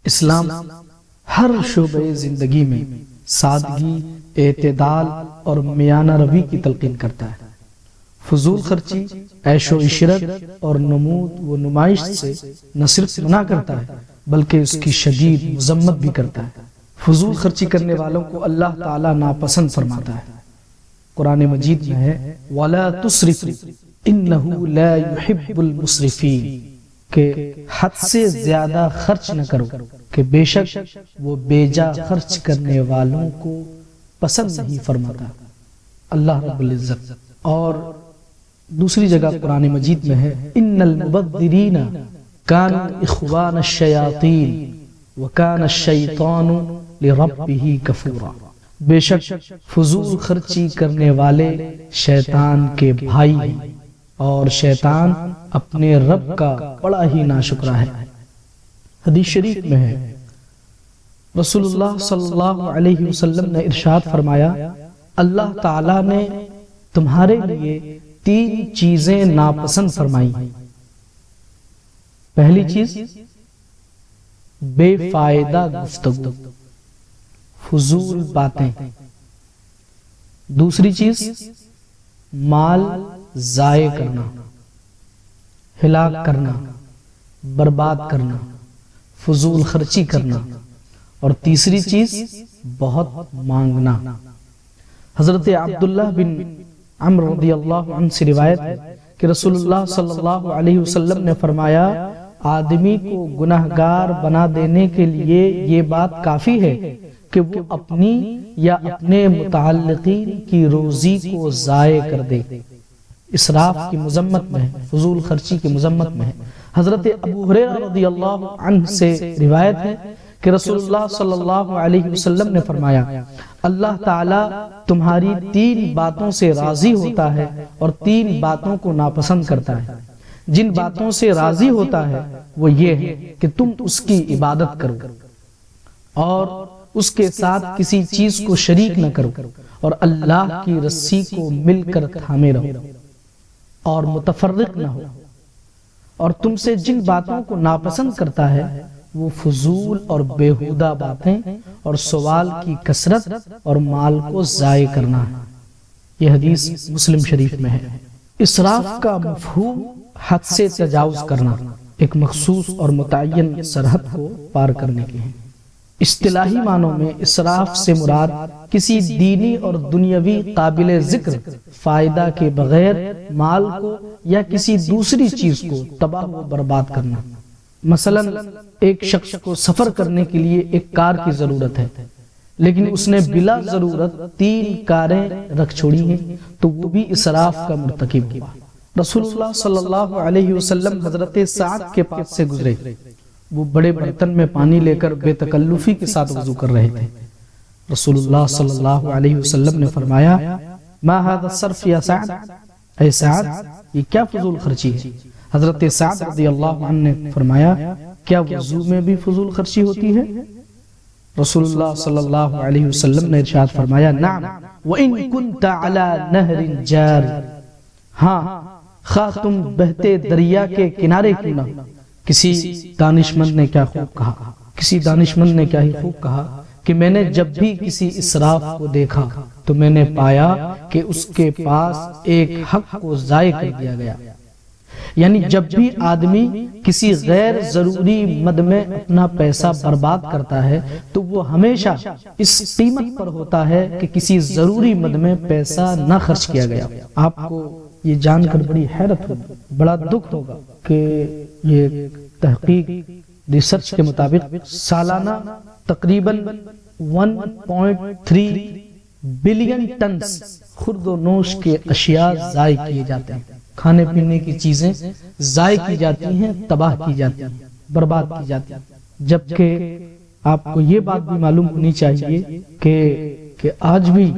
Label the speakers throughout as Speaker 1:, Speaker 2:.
Speaker 1: اسلام ہر شعبے زندگی میں سادگی، اعتدال اور میانہ روی کی تلقین کرتا ہے۔ فضول خرچی، عیش و عشرت اور نمود و نمائش سے نہ صرف منع کرتا ہے بلکہ اس کی شدید مذمت بھی کرتا ہے۔ فضول خرچی کرنے والوں کو اللہ تعالیٰ ناپسند فرماتا ہے۔ قرآن مجید میں ہے وَلَا تُسْرِفُوا إِنَّهُ لَا يُحِبُّ الْمُسْرِفِينَ کہ حد سے زیادہ خرچ نہ کرو کہ بے شک وہ بیجا خرچ کرنے والوں کو پسند نہیں فرماتا اللہ رب العزت۔ اور دوسری جگہ قرآن مجید میں ہے ان المبذرین کانوا اخوان الشیاطین وکان الشیطان لربہ کفورا، بے شک فضول خرچی کرنے والے شیطان کے بھائی ہیں اور شیطان اپنے رب کا بڑا ہی ناشکرا ہے۔ حدیث شریف میں ہے رسول اللہ صلی اللہ علیہ وسلم نے ارشاد فرمایا اللہ تعالیٰ نے تمہارے لیے 3 چیزیں ناپسند فرمائی ہیں۔ پہلی چیز بے فائدہ گفتگو، فضول باتیں۔ دوسری چیز مال ضائع کرنا، ہلاک کرنا، برباد کرنا، فضول خرچی کرنا، اور تیسری چیز بہت مانگنا۔ حضرت عبداللہ بن عمرو رضی اللہ عنہ سے روایت ہے کہ رسول اللہ صلی اللہ علیہ وسلم نے فرمایا آدمی کو گناہگار بنا دینے کے لیے یہ بات کافی ہے کہ وہ اپنی یا اپنے متعلقین کی روزی کو ضائع کر دے۔ اسراف کی مذمت میں ہے، فضول خرچی کی مذمت میں ہے۔ حضرت ابو ہریرہ رضی اللہ عنہ سے روایت ہے کہ رسول اللہ صلی اللہ علیہ وسلم نے فرمایا اللہ تعالیٰ تمہاری 3 باتوں سے راضی ہوتا ہے اور 3 باتوں کو ناپسند کرتا ہے۔ جن باتوں سے راضی ہوتا ہے وہ یہ ہے کہ تم اس کی عبادت کرو اور اس کے ساتھ کسی چیز کو شریک نہ کرو اور اللہ کی رسی کو مل کر تھامے رہو اور متفرق نہ ہو، اور تم سے جن باتوں کو ناپسند کرتا ہے وہ فضول اور بیہودہ باتیں اور سوال کی کثرت اور مال کو ضائع کرنا ہے۔ یہ حدیث مسلم شریف میں ہے۔ اسراف کا مفہوم حد سے تجاوز کرنا، ایک مخصوص اور متعین سرحد کو پار کرنے کی ہے۔ اصطلاحی معنوں میں اسراف سے مراد کسی دینی اور دنیاوی قابل ذکر فائدہ کے بغیر مال کو یا کسی دوسری چیز کو تباہ و برباد کرنا۔ مثلا ایک شخص کو سفر کرنے کے لیے ایک کار کی ضرورت ہے لیکن اس نے بلا ضرورت 3 کاریں رکھ چھوڑی ہیں تو وہ بھی اسراف کا مرتکب ہوا۔ رسول اللہ صلی اللہ علیہ وسلم حضرت سعد کے پاس سے گزرے، وہ بڑے برتن میں پانی لے کر بے تکلفی کے ساتھ وضو کر رہے تھے۔ رسول اللہ صلی اللہ علیہ وسلم نے فرمایا ما هذا الصرف یا سعد، اے سعد یہ کیا فضول خرچی ہے؟ حضرت سعد رضی اللہ عنہ نے فرمایا کیا وضو میں بھی فضول خرچی ہوتی ہے؟ رسول اللہ صلی اللہ علیہ وسلم نے ارشاد فرمایا نعم وَإِن كُنْتَ عَلَى نَهْرٍ جَارٍ، ہاں خواہ تم بہتے دریا کے کنارے کیوں نہ۔ کسی دانشمند نے کیا خوب کہا، کسی دانشمند نے کیا ہی خوب کہا کہ میں نے جب بھی کسی اسراف کو دیکھا تو میں نے پایا کہ اس کے پاس ایک حق کو ضائع کر دیا گیا۔ یعنی جب بھی آدمی کسی غیر ضروری مد میں اپنا پیسہ برباد کرتا ہے تو وہ ہمیشہ اس قیمت پر ہوتا ہے کہ کسی ضروری مد میں پیسہ نہ خرچ کیا گیا۔ آپ کو یہ جان کر بڑی حیرت ہوگی، بڑا دکھ ہوگا کہ یہ تحقیق ریسرچ کے مطابق سالانہ تقریباً 1.3 بلین ٹنز خرد و نوش کے اشیاء ضائع کیے جاتے ہیں۔ کھانے پینے کی چیزیں ضائع کی جاتی ہیں، تباہ کی جاتی ہیں، برباد کی جاتی ہیں، جبکہ آپ کو یہ بات بھی معلوم ہونی چاہیے کہ آج بھی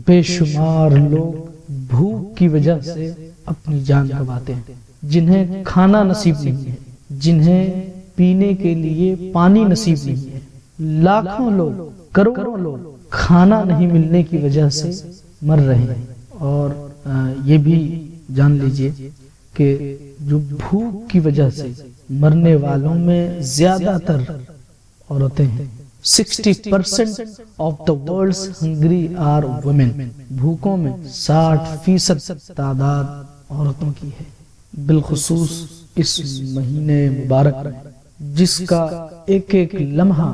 Speaker 1: بے شمار لوگ بھوک کی وجہ سے اپنی جان گنواتے ہیں، جنہیں کھانا نصیب نہیں ہے، جنہیں پینے کے لیے پانی نصیب نہیں ہے۔ لاکھوں لوگ، کروڑوں لوگ کھانا نہیں ملنے کی وجہ سے مر رہے ہیں۔ اور یہ بھی جان لیجئے کہ جو بھوک کی وجہ سے مرنے والوں میں زیادہ تر عورتیں ہیں۔ 60% of the world's hungry are women, بھوکوں میں 60% تعداد عورتوں کی ہے۔ بالخصوص اس مہینے مبارک میں جس کا ایک ایک لمحہ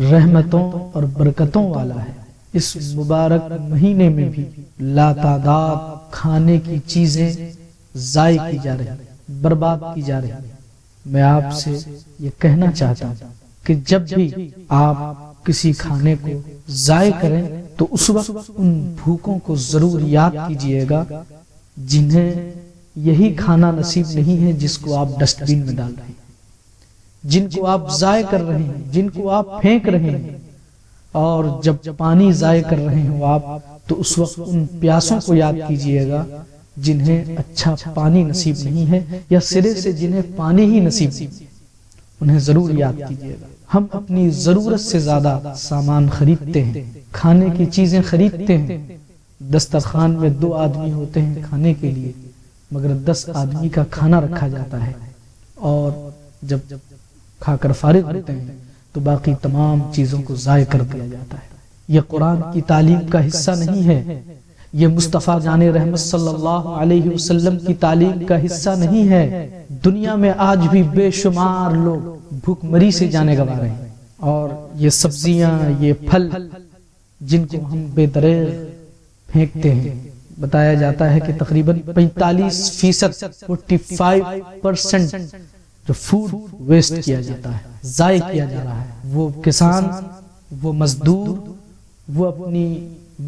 Speaker 1: رحمتوں اور برکتوں والا ہے، اس مبارک مہینے میں بھی لاتعداد کھانے کی چیزیں ضائع کی جا رہی ہیں، برباد کی جا رہی ہیں۔ میں آپ سے یہ کہنا چاہتا ہوں کہ جب بھی آپ کسی کھانے کو ضائع کریں تو اس وقت ان بھوکوں کو ضرور یاد کیجئے گا جنہیں یہی کھانا نصیب نہیں ہے، جس کو آپ ڈسٹ بین میں ڈال رہے ہیں، جن کو آپ ضائع کر رہے ہیں، جن کو آپ پھینک رہے ہیں۔ اور جب پانی ضائع کر رہے ہوں آپ تو اس وقت ان پیاسوں کو یاد کیجئے گا جنہیں اچھا پانی نصیب نہیں ہے، یا سرے سے جنہیں پانی ہی نصیب نہیں، انہیں ضرور یاد کیجئے گا۔ ہم اپنی ضرورت سے زیادہ سامان خریدتے ہیں، کھانے کی چیزیں خریدتے ہیں۔ دسترخوان میں 2 آدمی ہوتے ہیں کھانے کے لیے، مگر 10 آدمی کا کھانا رکھا جاتا ہے، اور جب کھا کر فارغ ہوتے ہیں تو باقی تمام چیزوں کو ضائع کر دیا جاتا ہے۔ یہ قرآن کی تعلیم کا حصہ نہیں ہے، یہ مصطفیٰ جان رحمت صلی اللہ علیہ وسلم کی تعلیم کا حصہ نہیں ہے۔ دنیا میں آج بھی بے شمار لوگ بھوک مری سے جانے گنوا رہے ہیں، اور یہ سبزیاں، یہ پھل جن کو ہم بے دریغ پھینکتے ہیں، بتایا جاتا ہے کہ تقریباً 45% 45% جو فوڈ ویسٹ کیا جاتا ہے، ضائع کیا جا رہا ہے۔ وہ کسان، وہ مزدور، وہ اپنی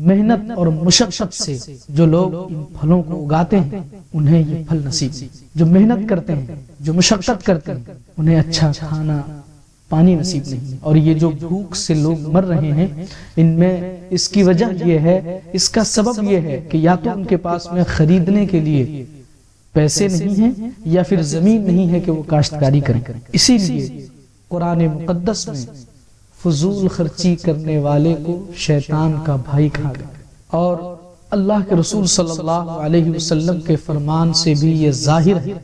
Speaker 1: محنت اور مشقت سے جو لوگ ان پھلوں کو اگاتے ہیں انہیں یہ پھل نصیب، جو محنت کرتے ہیں، جو مشقت کرتے ہیں، انہیں اچھا کھانا پانی نصیب نہیں۔ اور یہ جو بھوک سے لوگ مر رہے ہیں، ان میں اس کی وجہ یہ ہے، اس کا سبب یہ ہے کہ یا تو ان کے پاس میں خریدنے کے لیے پیسے نہیں ہیں، یا پھر زمین نہیں ہے کہ وہ کاشتکاری کریں۔ اسی لیے قرآن مقدس میں فضول خرچی کرنے والے کو شیطان کا بھائی کہا گیا، اور اللہ کے رسول صلی اللہ علیہ وسلم کے فرمان سے بھی یہ ظاہر ہے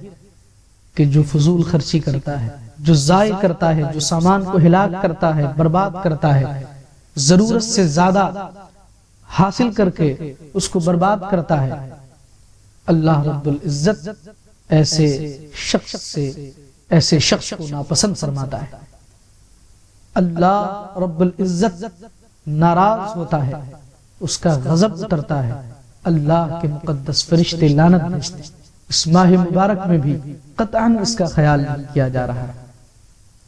Speaker 1: کہ جو فضول خرچی کرتا ہے، جو ضائع کرتا ہے، جو سامان کو ہلاک کرتا ہے، برباد کرتا ہے، ضرورت سے زیادہ حاصل کر کے اس کو برباد کرتا ہے، اللہ رب العزت ایسے شخص کو ناپسند فرماتا ہے۔ اللہ رب العزت ناراض ہوتا ہے، اس کا غضب اترتا ہے، اللہ کے مقدس فرشتے لعنت بھیجتے ہیں۔ اس ماہ مبارک میں بھی قطعاً اس کا خیال نہیں کیا جا رہا ہے،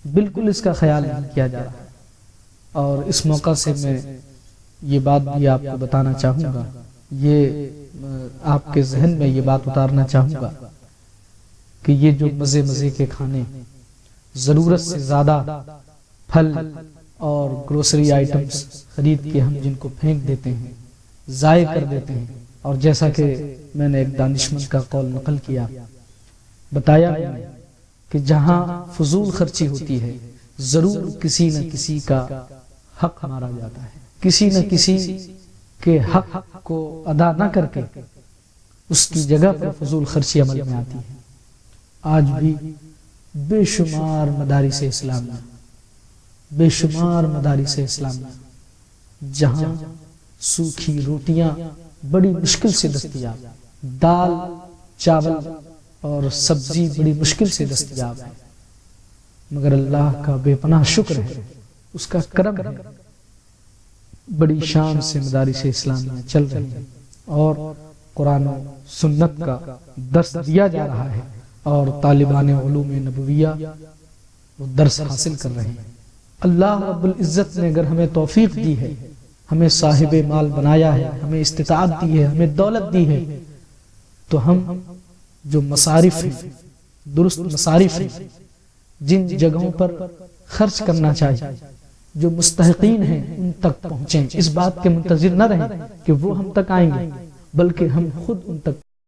Speaker 1: بالکل اس کا خیال نہیں کیا جا رہا ہے۔ اور اس موقع سے میں یہ بات بھی آپ کو بتانا چاہوں گا، یہ آپ کے ذہن میں یہ بات اتارنا چاہوں گا کہ یہ جو مزے کے کھانے، ضرورت سے زیادہ پھل اور گروسری آئٹمز خرید کے ہم جن کو پھینک دیتے ہیں، ضائع کر دیتے ہیں، اور جیسا کہ میں نے ایک دانشمند کا قول نقل کیا، بتایا کہ جہاں فضول خرچی ہوتی ہے ضرور کسی نہ کسی کا حق مارا جاتا ہے، کسی نہ کسی کے حق کو ادا نہ کر کے اس کی جگہ پر فضول خرچی عمل میں آتی ہے۔ آج بھی بے شمار مدارس اسلامیہ، بے شمار مدارس اسلامیہ جہاں سوکھی روٹیاں بڑی مشکل سے دستیاب، دال چاول اور سبزی بڑی مشکل سے دستیاب ہے، مگر اللہ کا بے پناہ شکر ہے، اس کا کرم ہے، بڑی شان سے مدارس اسلامیہ چل رہی ہیں، اور قرآن و سنت کا درس دیا جا رہا ہے، اور طالبان علوم نبویہ وہ درس حاصل کر رہے ہیں۔ اللہ رب العزت نے اگر ہمیں توفیق دی ہے، ہمیں صاحب مال بنایا ہے، ہمیں استطاعت دی ہے، ہمیں دولت دی ہے، تو ہم جو مصارف ہیں، درست مصارف ہیں، جن جگہوں پر خرچ کرنا چاہیے، جو مستحقین ہیں ان تک پہنچیں، اس بات کے منتظر نہ رہیں کہ وہ ہم تک آئیں گے، بلکہ ہم خود ان تک